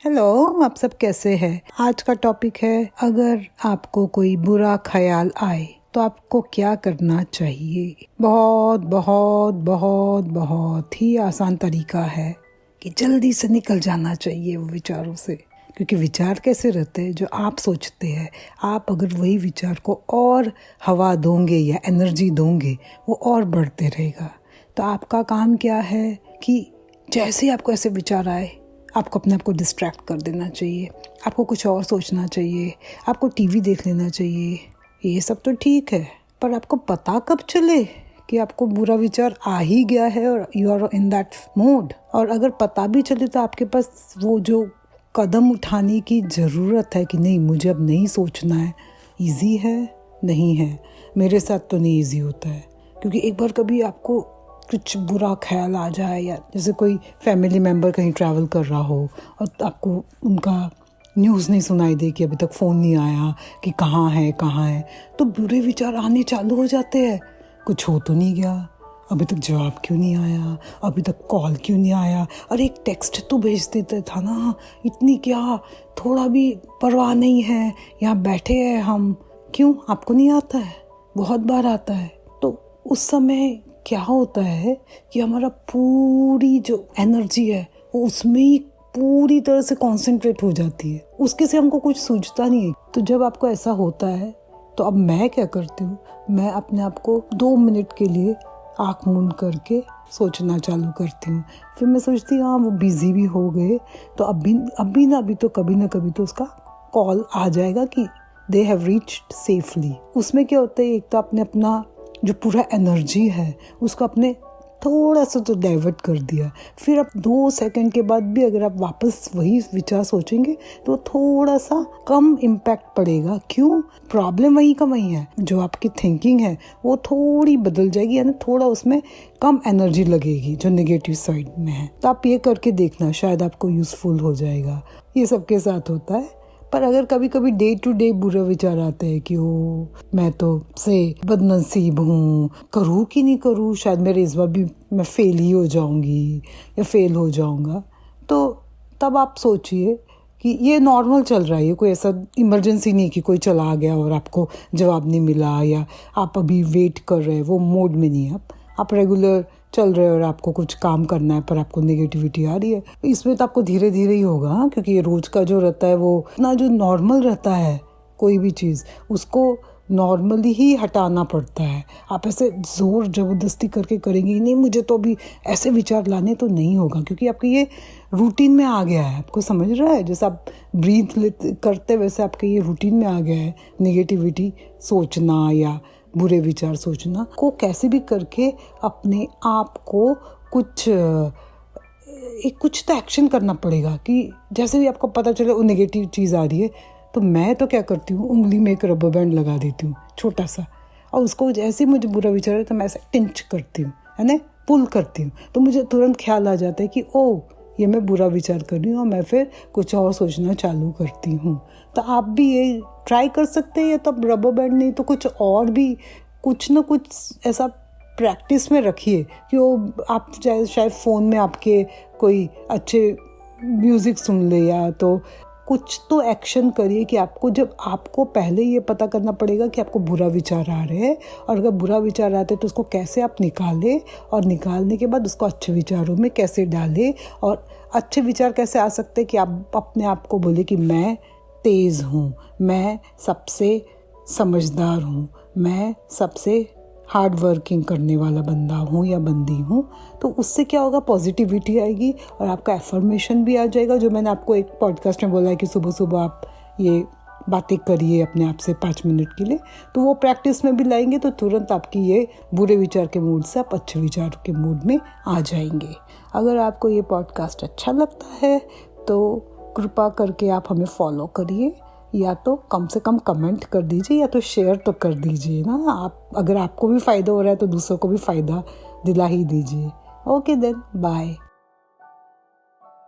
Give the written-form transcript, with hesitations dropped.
Hello, आप सब कैसे हैं? आज का टॉपिक है, अगर आपको कोई बुरा ख्याल आए तो आपको क्या करना चाहिए। बहुत बहुत बहुत बहुत ही आसान तरीका है कि जल्दी से निकल जाना चाहिए वो विचारों से। क्योंकि विचार कैसे रहते हैं, जो आप सोचते हैं, आप अगर वही विचार को और हवा दोगे या एनर्जी दोगे, वो और बढ़ते रहेगा। तो आपका काम क्या है कि जैसे ही आपको ऐसे विचार आए, आपको अपने आप को डिस्ट्रैक्ट कर देना चाहिए। आपको कुछ और सोचना चाहिए, आपको टीवी देख लेना चाहिए। ये सब तो ठीक है, पर आपको पता कब चले कि आपको बुरा विचार आ ही गया है और you are in that mode. और अगर पता भी चले तो आपके पास वो जो कदम उठाने की ज़रूरत है कि नहीं, मुझे अब नहीं सोचना है। ईजी है? नहीं है। मेरे साथ तो नहीं ईजी होता है, क्योंकि एक बार कभी आपको कुछ बुरा ख्याल आ जाए, या जैसे कोई फैमिली मेम्बर कहीं ट्रैवल कर रहा हो और आपको उनका न्यूज़ नहीं सुनाई दे कि अभी तक फ़ोन नहीं आया कि कहाँ है, तो बुरे विचार आने चालू हो जाते हैं। कुछ हो तो नहीं गया, अभी तक जवाब क्यों नहीं आया, अभी तक कॉल क्यों नहीं आया, अरे एक टेक्स्ट तो भेज देता था ना, इतनी क्या, थोड़ा भी परवाह नहीं है, यहाँ बैठे हैं हम। क्यों आपको नहीं आता है? बहुत बार आता है। तो उस समय क्या होता है कि हमारा पूरी जो एनर्जी है वो उसमें ही पूरी तरह से कंसंट्रेट हो जाती है, उसके से हमको कुछ सूझता नहीं है। तो जब आपको ऐसा होता है तो अब मैं क्या करती हूँ, मैं अपने आप को 2 मिनट के लिए आँख मूंद करके सोचना चालू करती हूँ। फिर मैं सोचती हूँ, हाँ वो बिजी भी हो गए तो अभी तो कभी ना कभी तो उसका कॉल आ जाएगा कि दे हैव रीच्ड सेफली। उसमें क्या होता है, एक तो आपने अपना जो पूरा एनर्जी है उसको आपने थोड़ा सा तो डाइवर्ट कर दिया। फिर आप 2 सेकंड के बाद भी अगर आप वापस वही विचार सोचेंगे तो थोड़ा सा कम इम्पैक्ट पड़ेगा। क्यों? प्रॉब्लम वही का वही है, जो आपकी थिंकिंग है वो थोड़ी बदल जाएगी, यानी थोड़ा उसमें कम एनर्जी लगेगी जो नेगेटिव साइड में है। तो आप ये करके देखना, शायद आपको यूजफुल हो जाएगा। ये सबके साथ होता है। पर अगर कभी कभी डे टू डे बुरा विचार आते हैं कि ओ मैं तो से बदनसीब हूँ, करूँ कि नहीं करूँ, शायद मेरे इस बार भी मैं फेल ही हो जाऊँगी या फेल हो जाऊँगा, तो तब आप सोचिए कि ये नॉर्मल चल रहा है, ये कोई ऐसा इमरजेंसी नहीं कि कोई चला गया और आपको जवाब नहीं मिला, या आप अभी वेट कर रहे हैं, वो मोड में नहीं है आप रेगुलर चल रहे हो और आपको कुछ काम करना है पर आपको नेगेटिविटी आ रही है। इसमें तो आपको धीरे धीरे ही होगा, क्योंकि ये रोज का जो रहता है वो इतना जो नॉर्मल रहता है, कोई भी चीज़ उसको नॉर्मली ही हटाना पड़ता है। आप ऐसे जोर जबरदस्ती करके करेंगे नहीं, मुझे तो अभी ऐसे विचार लाने, तो नहीं होगा, क्योंकि आपके ये रूटीन में आ गया है। आपको समझ रहा है, जैसे आप ब्रीथ करते वैसे आपके ये रूटीन में आ गया है नेगेटिविटी सोचना या बुरे विचार सोचना को। कैसे भी करके अपने आप को कुछ तो एक्शन करना पड़ेगा कि जैसे भी आपको पता चले वो नेगेटिव चीज़ आ रही है, तो मैं तो क्या करती हूँ, उंगली में एक रबर बैंड लगा देती हूँ छोटा सा, और उसको जैसे ही मुझे बुरा विचार है तो मैं ऐसे टिंच करती हूँ, है ना, पुल करती हूँ, तो मुझे तुरंत ख्याल आ जाता है कि ओ ये मैं बुरा विचार कर रही हूँ, और मैं फिर कुछ और सोचना चालू करती हूँ। तो आप भी ये ट्राई कर सकते हैं, या तो रबर बैंड नहीं तो कुछ और भी, कुछ ना कुछ ऐसा प्रैक्टिस में रखिए कि वो आप शायद फ़ोन में आपके कोई अच्छे म्यूज़िक सुन ले, या तो कुछ तो एक्शन करिए कि आपको पहले ये पता करना पड़ेगा कि आपको बुरा विचार आ रहे हैं, और अगर बुरा विचार आते हैं तो उसको कैसे आप निकालें, और निकालने के बाद उसको अच्छे विचारों में कैसे डालें। और अच्छे विचार कैसे आ सकते हैं कि आप अपने आप को बोले कि मैं तेज़ हूँ, मैं सबसे समझदार हूँ, मैं सबसे हार्ड वर्किंग करने वाला बंदा हूँ या बंदी हूँ। तो उससे क्या होगा, पॉजिटिविटी आएगी और आपका एफर्मेशन भी आ जाएगा, जो मैंने आपको एक पॉडकास्ट में बोला है कि सुबह सुबह आप ये बातें करिए अपने आप से 5 मिनट के लिए। तो वो प्रैक्टिस में भी लाएंगे तो तुरंत आपकी ये बुरे विचार के मूड से आप अच्छे विचार के मूड में आ जाएंगे। अगर आपको ये पॉडकास्ट अच्छा लगता है तो कृपा करके आप हमें फॉलो करिए, या तो कम से कम कमेंट कर दीजिए, या तो शेयर तो कर दीजिए ना। आप अगर आपको भी फ़ायदा हो रहा है तो दूसरों को भी फ़ायदा दिला ही दीजिए। Okay then, bye.